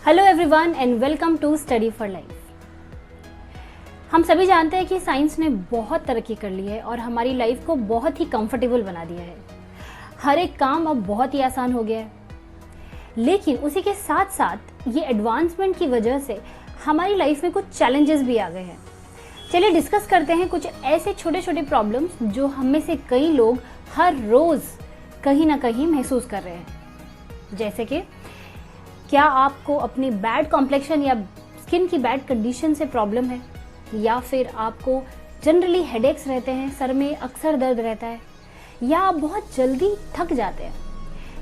Hello everyone and welcome to study for life. हम सभी जानते हैं कि साइंस ने बहुत तरक्की कर ली है और हमारी लाइफ को बहुत ही कंफर्टेबल बना दिया है। हर एक काम अब बहुत ही आसान हो गया है, लेकिन उसी के साथ साथ ये एडवांसमेंट की वजह से हमारी लाइफ में कुछ चैलेंजेस भी आ गए हैं। चलिए डिस्कस करते हैं कुछ ऐसे छोटे छोटे प्रॉब्लम्स जो हम में से कई लोग हर रोज कहीं ना कहीं महसूस कर रहे हैं। जैसे कि क्या आपको अपनी बैड कॉम्प्लेक्शन या स्किन की बैड कंडीशन से प्रॉब्लम है, या फिर आपको जनरली हेडेक्स रहते हैं, सर में अक्सर दर्द रहता है, या आप बहुत जल्दी थक जाते हैं,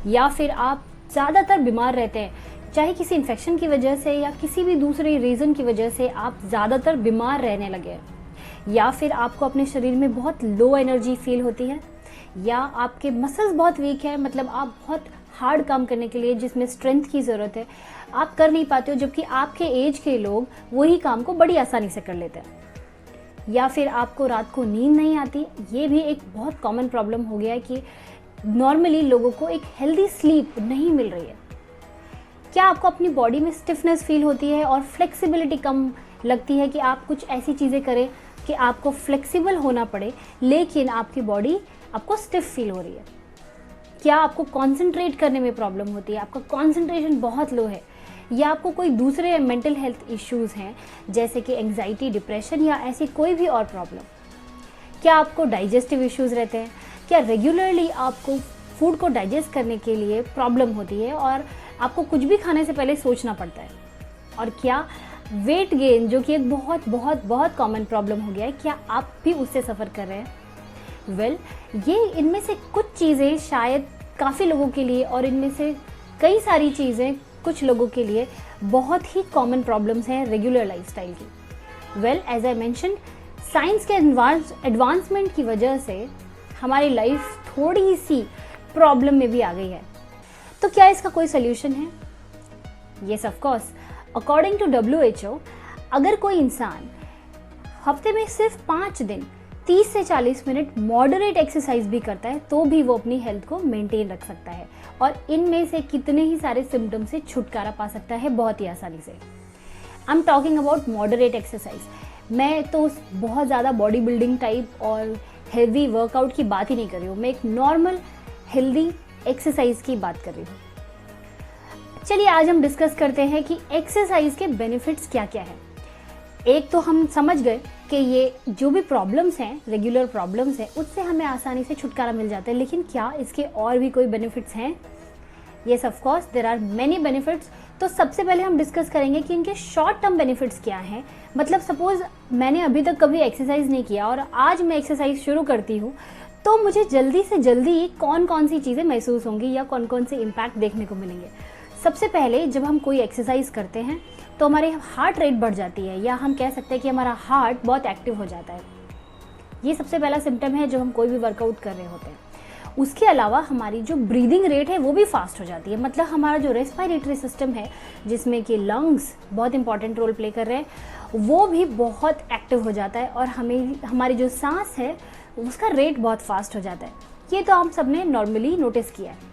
या फिर आप ज़्यादातर बीमार रहते हैं, चाहे किसी इन्फेक्शन की वजह से या किसी भी दूसरे रीज़न की वजह से आप ज़्यादातर बीमार रहने लगे हैं, या फिर आपको अपने शरीर में बहुत लो एनर्जी फील होती है, या आपके मसल्स बहुत वीक है, मतलब आप बहुत हार्ड काम करने के लिए जिसमें स्ट्रेंथ की ज़रूरत है आप कर नहीं पाते हो, जबकि आपके एज के लोग वही काम को बड़ी आसानी से कर लेते हैं। या फिर आपको रात को नींद नहीं आती। ये भी एक बहुत कॉमन प्रॉब्लम हो गया है कि नॉर्मली लोगों को एक हेल्दी स्लीप नहीं मिल रही है। क्या आपको अपनी बॉडी में स्टिफनेस फील होती है और फ्लेक्सिबिलिटी कम लगती है कि आप कुछ ऐसी चीज़ें करें कि आपको फ्लेक्सिबल होना पड़े, लेकिन आपकी बॉडी आपको स्टिफ फील हो रही है। क्या आपको कंसंट्रेट करने में प्रॉब्लम होती है, आपका कंसंट्रेशन बहुत लो है, या आपको कोई दूसरे मेंटल हेल्थ इश्यूज़ हैं जैसे कि एंजाइटी, डिप्रेशन या ऐसी कोई भी और प्रॉब्लम। क्या आपको डाइजेस्टिव इश्यूज़ रहते हैं, क्या रेगुलरली आपको फूड को डाइजेस्ट करने के लिए प्रॉब्लम होती है और आपको कुछ भी खाने से पहले सोचना पड़ता है। और क्या वेट गेन, जो कि एक बहुत बहुत बहुत कॉमन प्रॉब्लम हो गया है, क्या आप भी उससे सफ़र कर रहे हैं। ये इनमें से कुछ चीज़ें शायद काफ़ी लोगों के लिए, और इनमें से कई सारी चीज़ें कुछ लोगों के लिए बहुत ही कॉमन प्रॉब्लम्स हैं रेगुलर लाइफस्टाइल की। एज आई मेंशन्ड, साइंस के एडवांसमेंट की वजह से हमारी लाइफ थोड़ी सी प्रॉब्लम में भी आ गई है। तो क्या इसका कोई सोल्यूशन है? Yes, of course. According to WHO, अगर कोई इंसान हफ्ते में सिर्फ 5 दिन 30 से 40 मिनट मॉडरेट एक्सरसाइज भी करता है तो भी वो अपनी हेल्थ को मेंटेन रख सकता है और इनमें से कितने ही सारे सिम्टम से छुटकारा पा सकता है बहुत ही आसानी से। I am talking about moderate exercise. मैं तो बहुत ज़्यादा बॉडी बिल्डिंग टाइप और हेवी वर्कआउट की बात ही नहीं कर रही हूँ, मैं एक नॉर्मल हेल्दी एक्सरसाइज की बात कर रही हूँ। चलिए आज हम डिस्कस करते हैं कि एक्सरसाइज के बेनिफिट्स क्या क्या है। एक तो हम समझ गए कि ये जो भी प्रॉब्लम्स हैं, रेगुलर प्रॉब्लम्स हैं, उससे हमें आसानी से छुटकारा मिल जाता है, लेकिन क्या इसके और भी कोई बेनिफिट्स हैं? Yes, of course there are many benefits. तो सबसे पहले हम डिस्कस करेंगे कि इनके शॉर्ट टर्म बेनिफिट्स क्या हैं। मतलब सपोज मैंने अभी तक कभी एक्सरसाइज नहीं किया और आज मैं एक्सरसाइज शुरू करती हूँ, तो मुझे जल्दी से जल्दी कौन कौन सी चीज़ें महसूस होंगी या कौन कौन से इम्पैक्ट देखने को मिलेंगे। सबसे पहले जब हम कोई एक्सरसाइज करते हैं तो हमारे हार्ट रेट बढ़ जाती है, या हम कह सकते हैं कि हमारा हार्ट बहुत एक्टिव हो जाता है। ये सबसे पहला सिम्टम है जब हम कोई भी वर्कआउट कर रहे होते हैं। उसके अलावा हमारी जो ब्रीदिंग रेट है वो भी फास्ट हो जाती है। मतलब हमारा जो रेस्पिरेटरी सिस्टम है, जिसमें कि लंग्स बहुत इंपॉर्टेंट रोल प्ले कर रहे हैं, वो भी बहुत एक्टिव हो जाता है और हमारी जो सांस है उसका रेट बहुत फास्ट हो जाता है। ये तो हम सब ने नॉर्मली नोटिस किया है।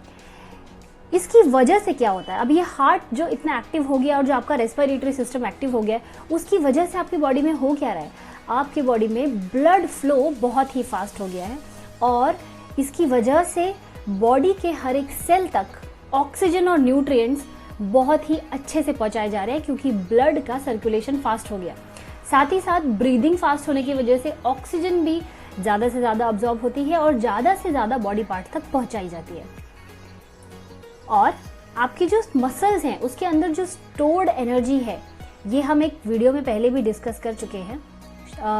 इसकी वजह से क्या होता है, अब ये हार्ट जो इतना एक्टिव हो गया और जो आपका रेस्पिरेटरी सिस्टम एक्टिव हो गया, उसकी वजह से आपकी बॉडी में हो क्या रहा है, आपकी बॉडी में ब्लड फ्लो बहुत ही फास्ट हो गया है और इसकी वजह से बॉडी के हर एक सेल तक ऑक्सीजन और न्यूट्रिएंट्स बहुत ही अच्छे से पहुंचाए जा रहे हैं, क्योंकि ब्लड का सर्कुलेशन फास्ट हो गया। साथ ही साथ ब्रीदिंग फास्ट होने की वजह से ऑक्सीजन भी ज़्यादा से ज़्यादा अब्जॉर्ब होती है और ज़्यादा से ज़्यादा बॉडी पार्ट तक पहुँचाई जाती है। और आपकी जो मसल्स हैं उसके अंदर जो स्टोर्ड एनर्जी है, ये हम एक वीडियो में पहले भी डिस्कस कर चुके हैं,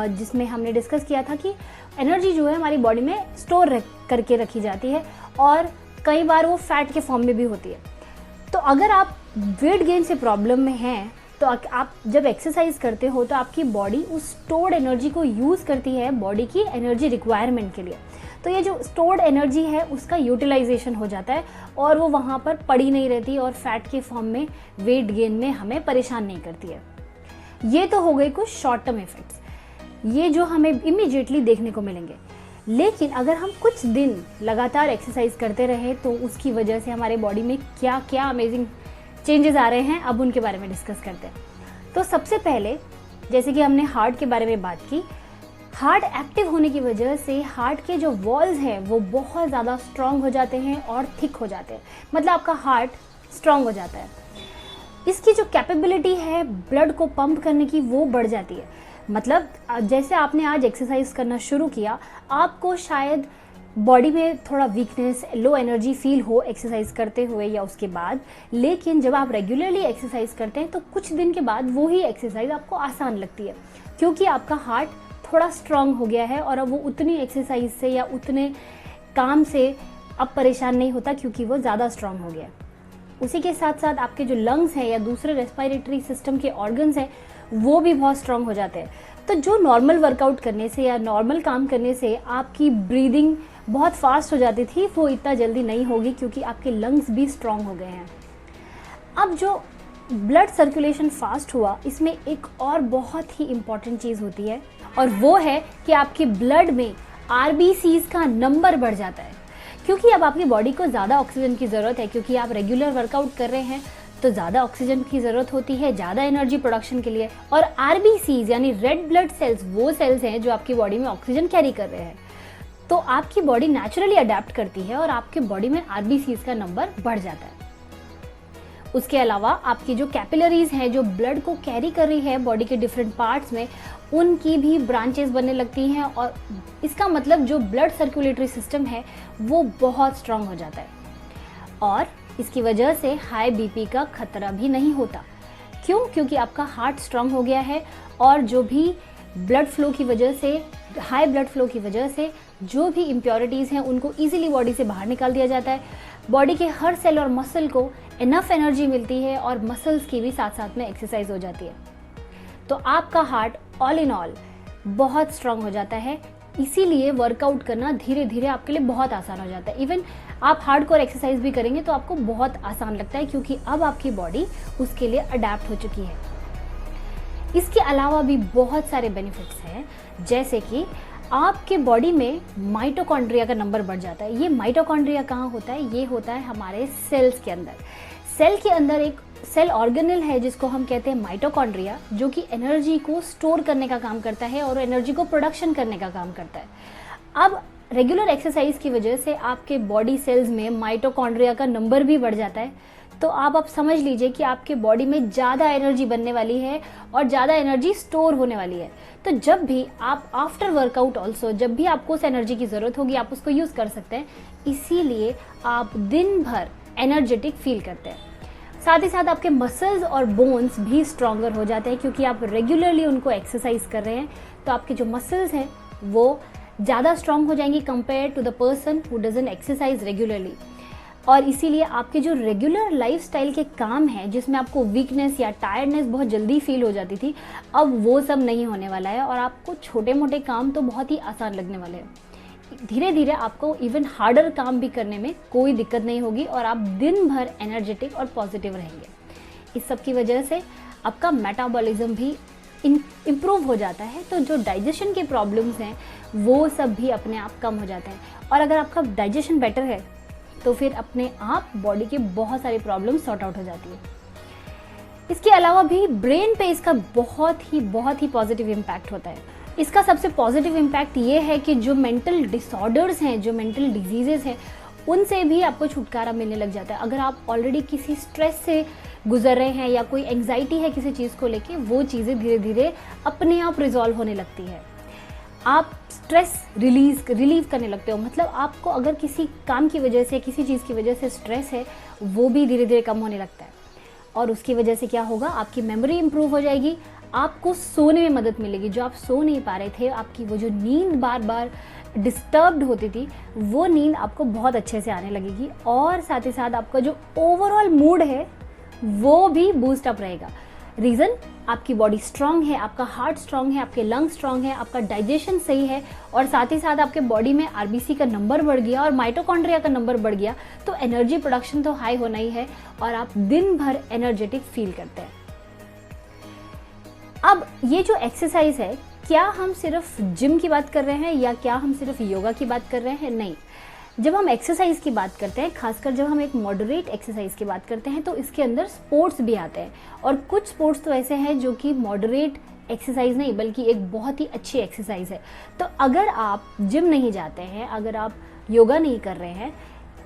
जिसमें हमने डिस्कस किया था कि एनर्जी जो है हमारी बॉडी में स्टोर करके रखी जाती है और कई बार वो फैट के फॉर्म में भी होती है। तो अगर आप वेट गेन से प्रॉब्लम में हैं तो आप जब एक्सरसाइज करते हो तो आपकी बॉडी उस स्टोर्ड एनर्जी को यूज़ करती है बॉडी की एनर्जी रिक्वायरमेंट के लिए। तो ये जो स्टोर्ड एनर्जी है उसका यूटिलाइजेशन हो जाता है और वो वहाँ पर पड़ी नहीं रहती और फैट के फॉर्म में वेट गेन में हमें परेशान नहीं करती है। ये तो हो गए कुछ शॉर्ट टर्म इफेक्ट्स, ये जो हमें इमीडिएटली देखने को मिलेंगे। लेकिन अगर हम कुछ दिन लगातार एक्सरसाइज करते रहे तो उसकी वजह से हमारे बॉडी में क्या क्या अमेजिंग चेंजेस आ रहे हैं, अब उनके बारे में डिस्कस करते हैं। तो सबसे पहले जैसे कि हमने हार्ट के बारे में बात की, हार्ट एक्टिव होने की वजह से हार्ट के जो वॉल्स हैं वो बहुत ज़्यादा स्ट्रांग हो जाते हैं और थिक हो जाते हैं, मतलब आपका हार्ट स्ट्रांग हो जाता है। इसकी जो कैपेबिलिटी है ब्लड को पंप करने की वो बढ़ जाती है। मतलब जैसे आपने आज एक्सरसाइज करना शुरू किया, आपको शायद बॉडी में थोड़ा वीकनेस, लो एनर्जी फील हो एक्सरसाइज करते हुए या उसके बाद, लेकिन जब आप रेगुलरली एक्सरसाइज करते हैं तो कुछ दिन के बाद वो ही एक्सरसाइज आपको आसान लगती है, क्योंकि आपका हार्ट थोड़ा स्ट्रांग हो गया है और अब वो उतनी एक्सरसाइज से या उतने काम से अब परेशान नहीं होता, क्योंकि वो ज़्यादा स्ट्रांग हो गया है। उसी के साथ साथ आपके जो लंग्स हैं या दूसरे रेस्पिरेटरी सिस्टम के ऑर्गन्स हैं वो भी बहुत स्ट्रांग हो जाते हैं। तो जो नॉर्मल वर्कआउट करने से या नॉर्मल काम करने से आपकी ब्रीदिंग बहुत फास्ट हो जाती थी, वो इतना जल्दी नहीं होगी, क्योंकि आपके लंग्स भी स्ट्रांग हो गए हैं। अब जो ब्लड सर्कुलेशन फास्ट हुआ, इसमें एक और बहुत ही इम्पॉर्टेंट चीज़ होती है, और वो है कि आपके ब्लड में आरबीसीज का नंबर बढ़ जाता है, क्योंकि अब आपकी बॉडी को ज़्यादा ऑक्सीजन की ज़रूरत है, क्योंकि आप रेगुलर वर्कआउट कर रहे हैं तो ज़्यादा ऑक्सीजन की ज़रूरत होती है, ज़्यादा एनर्जी प्रोडक्शन के लिए। और आरबीसीज यानी रेड ब्लड सेल्स वो सेल्स हैं जो आपकी बॉडी में ऑक्सीजन कैरी कर रहे हैं। तो आपकी बॉडी नेचुरली अडेप्ट करती है और आपकी बॉडी में आरबीसीज का नंबर बढ़ जाता है। उसके अलावा आपकी जो कैपिलरीज हैं जो ब्लड को कैरी कर रही है बॉडी के डिफरेंट पार्ट्स में, उनकी भी ब्रांचेस बनने लगती हैं, और इसका मतलब जो ब्लड सर्कुलेटरी सिस्टम है वो बहुत स्ट्रांग हो जाता है, और इसकी वजह से हाई बीपी का खतरा भी नहीं होता। क्यों? क्योंकि आपका हार्ट स्ट्रांग हो गया है, और जो भी ब्लड फ्लो की वजह से, हाई ब्लड फ्लो की वजह से जो भी इम्प्योरिटीज़ हैं उनको ईजिली बॉडी से बाहर निकाल दिया जाता है। बॉडी के हर सेल और मसल को इनफ एनर्जी मिलती है, और मसल्स की भी साथ साथ में एक्सरसाइज हो जाती है। तो आपका हार्ट ऑल इन ऑल बहुत स्ट्रांग हो जाता है। इसीलिए वर्कआउट करना धीरे धीरे आपके लिए बहुत आसान हो जाता है। इवन आप हार्डकोर एक्सरसाइज भी करेंगे तो आपको बहुत आसान लगता है, क्योंकि अब आपकी बॉडी उसके लिए अडेप्ट हो चुकी है। इसके अलावा भी बहुत सारे बेनिफिट्स हैं, जैसे कि आपके बॉडी में माइटोकॉन्ड्रिया का नंबर बढ़ जाता है। ये माइटोकॉन्ड्रिया कहाँ होता है? ये होता है हमारे सेल्स के अंदर। सेल के अंदर एक सेल ऑर्गेनेल है जिसको हम कहते हैं माइटोकॉन्ड्रिया, जो कि एनर्जी को स्टोर करने का काम करता है और एनर्जी को प्रोडक्शन करने का काम करता है। अब रेगुलर एक्सरसाइज की वजह से आपके बॉडी सेल्स में माइटोकॉन्ड्रिया का नंबर भी बढ़ जाता है। तो आप समझ लीजिए कि आपके बॉडी में ज़्यादा एनर्जी बनने वाली है और ज़्यादा एनर्जी स्टोर होने वाली है। तो जब भी आप आफ्टर वर्कआउट ऑल्सो, जब भी आपको उस एनर्जी की ज़रूरत होगी, आप उसको यूज़ कर सकते हैं। इसीलिए आप दिन भर एनर्जेटिक फील करते हैं। साथ ही साथ आपके मसल्स और बोन्स भी स्ट्रॉन्गर हो जाते हैं, क्योंकि आप रेगुलरली उनको एक्सरसाइज कर रहे हैं। तो आपके जो मसल्स हैं वो ज़्यादा स्ट्रॉन्ग हो जाएंगी compare to the person who doesn't exercise regularly. और इसीलिए आपके जो रेगुलर लाइफस्टाइल के काम हैं, जिसमें आपको वीकनेस या टायर्डनेस बहुत जल्दी फील हो जाती थी, अब वो सब नहीं होने वाला है, और आपको छोटे मोटे काम तो बहुत ही आसान लगने वाले हैं। धीरे धीरे आपको इवन हार्डर काम भी करने में कोई दिक्कत नहीं होगी, और आप दिन भर एनर्जेटिक और पॉजिटिव रहेंगे। इस सब की वजह से आपका मेटाबॉलिज्म भी इम्प्रूव हो जाता है। तो जो डाइजेशन के प्रॉब्लम्स हैं वो सब भी अपने आप कम हो जाते हैं, और अगर आपका डाइजेशन बेटर है तो फिर अपने आप बॉडी के बहुत सारी प्रॉब्लम सॉर्ट आउट हो जाती है। इसके अलावा भी ब्रेन पे इसका बहुत ही पॉजिटिव इम्पैक्ट होता है। इसका सबसे पॉजिटिव इम्पैक्ट ये है कि जो मेंटल डिसऑर्डर्स हैं, जो मेंटल डिजीजेस हैं, उनसे भी आपको छुटकारा मिलने लग जाता है। अगर आप ऑलरेडी किसी स्ट्रेस से गुजर रहे हैं या कोई एंग्जाइटी है किसी चीज़ को लेके, वो चीज़ें धीरे धीरे अपने आप रिजॉल्व होने लगती है। आप स्ट्रेस रिलीव करने लगते हो। मतलब आपको अगर किसी काम की वजह से, किसी चीज़ की वजह से स्ट्रेस है, वो भी धीरे धीरे कम होने लगता है, और उसकी वजह से क्या होगा, आपकी मेमोरी इंप्रूव हो जाएगी, आपको सोने में मदद मिलेगी। जो आप सो नहीं पा रहे थे, आपकी वो जो नींद बार बार डिस्टर्ब्ड होती थी, वो नींद आपको बहुत अच्छे से आने लगेगी, और साथ ही साथ आपका जो ओवरऑल मूड है वो भी बूस्ट अप रहेगा। रीज़न, आपकी बॉडी स्ट्रांग है, आपका हार्ट स्ट्रांग है, आपके लंग स्ट्रांग है, आपका डाइजेशन सही है, और साथ ही साथ आपके बॉडी में आरबीसी का नंबर बढ़ गया और माइटोकॉन्ड्रिया का नंबर बढ़ गया, तो एनर्जी प्रोडक्शन तो हाई होना ही है, और आप दिन भर एनर्जेटिक फील करते हैं। अब ये जो एक्सरसाइज है, क्या हम सिर्फ जिम की बात कर रहे हैं या क्या हम सिर्फ योगा की बात कर रहे हैं? नहीं, जब हम एक्सरसाइज की बात करते हैं, खासकर जब हम एक मॉडरेट एक्सरसाइज की बात करते हैं, तो इसके अंदर स्पोर्ट्स भी आते हैं। और कुछ स्पोर्ट्स तो ऐसे हैं जो कि मॉडरेट एक्सरसाइज नहीं बल्कि एक बहुत ही अच्छी एक्सरसाइज है। तो अगर आप जिम नहीं जाते हैं, अगर आप योगा नहीं कर रहे हैं,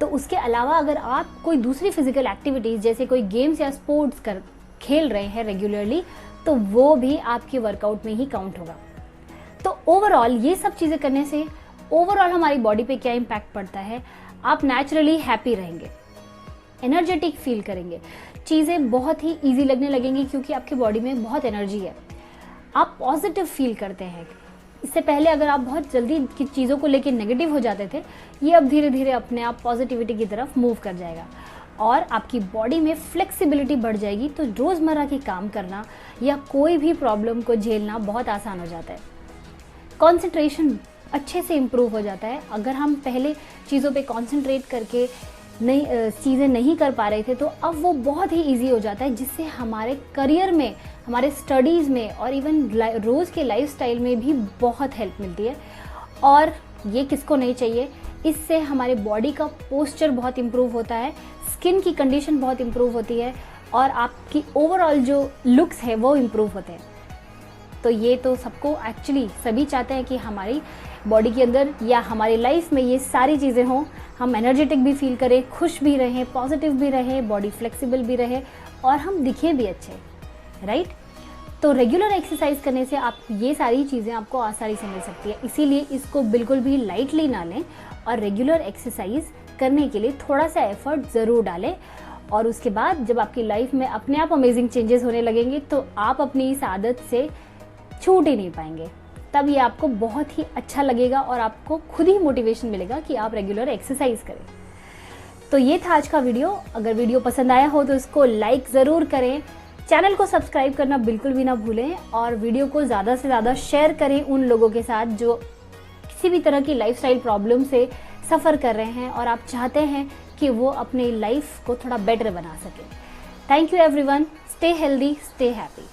तो उसके अलावा अगर आप कोई दूसरी फिजिकल एक्टिविटीज़ जैसे कोई गेम्स या स्पोर्ट्स खेल रहे हैं रेगुलरली, तो वो भी आपके वर्कआउट में ही काउंट होगा। तो ओवरऑल ये सब चीज़ें करने से ओवरऑल हमारी बॉडी पे क्या इम्पैक्ट पड़ता है, आप नेचुरली हैप्पी रहेंगे, एनर्जेटिक फील करेंगे, चीज़ें बहुत ही ईजी लगने लगेंगी क्योंकि आपकी बॉडी में बहुत एनर्जी है, आप पॉजिटिव फील करते हैं। इससे पहले अगर आप बहुत जल्दी की चीज़ों को लेकर नेगेटिव हो जाते थे, ये अब धीरे धीरे अपने आप पॉजिटिविटी की तरफ मूव कर जाएगा और आपकी बॉडी में फ्लेक्सिबिलिटी बढ़ जाएगी। तो रोज़मर्रा के काम करना या कोई भी प्रॉब्लम को झेलना बहुत आसान हो जाता है। कॉन्सेंट्रेशन अच्छे से इम्प्रूव हो जाता है। अगर हम पहले चीज़ों पे कॉन्सेंट्रेट करके चीज़ें नहीं कर पा रहे थे, तो अब वो बहुत ही इजी हो जाता है, जिससे हमारे करियर में, हमारे स्टडीज़ में और इवन रोज़ के लाइफस्टाइल में भी बहुत हेल्प मिलती है। और ये किसको नहीं चाहिए। इससे हमारे बॉडी का पोस्चर बहुत इम्प्रूव होता है, स्किन की कंडीशन बहुत इम्प्रूव होती है और आपकी ओवरऑल जो लुक्स है वो इम्प्रूव होते हैं। तो ये तो सबको एक्चुअली सभी चाहते हैं कि हमारी बॉडी के अंदर या हमारी लाइफ में ये सारी चीज़ें हों, हम एनर्जेटिक भी फील करें, खुश भी रहें, पॉजिटिव भी रहें, बॉडी फ्लेक्सिबल भी रहे और हम दिखें भी अच्छे, राइट। तो रेगुलर एक्सरसाइज करने से आप ये सारी चीज़ें आपको आसानी से मिल सकती है। इसीलिए इसको बिल्कुल भी लाइटली ना लें और रेगुलर एक्सरसाइज करने के लिए थोड़ा सा एफर्ट ज़रूर डालें। और उसके बाद जब आपकी लाइफ में अपने आप अमेजिंग चेंजेस होने लगेंगे, तो आप अपनी इस आदत से छूट ही नहीं पाएंगे। तब ये आपको बहुत ही अच्छा लगेगा और आपको खुद ही मोटिवेशन मिलेगा कि आप रेगुलर एक्सरसाइज करें। तो ये था आज का वीडियो। अगर वीडियो पसंद आया हो तो इसको लाइक ज़रूर करें, चैनल को सब्सक्राइब करना बिल्कुल भी ना भूलें और वीडियो को ज़्यादा से ज़्यादा शेयर करें उन लोगों के साथ जो किसी भी तरह की लाइफस्टाइल प्रॉब्लम से सफ़र कर रहे हैं और आप चाहते हैं कि वो अपनी लाइफ को थोड़ा बेटर बना सकें। Thank you everyone, stay healthy, stay happy.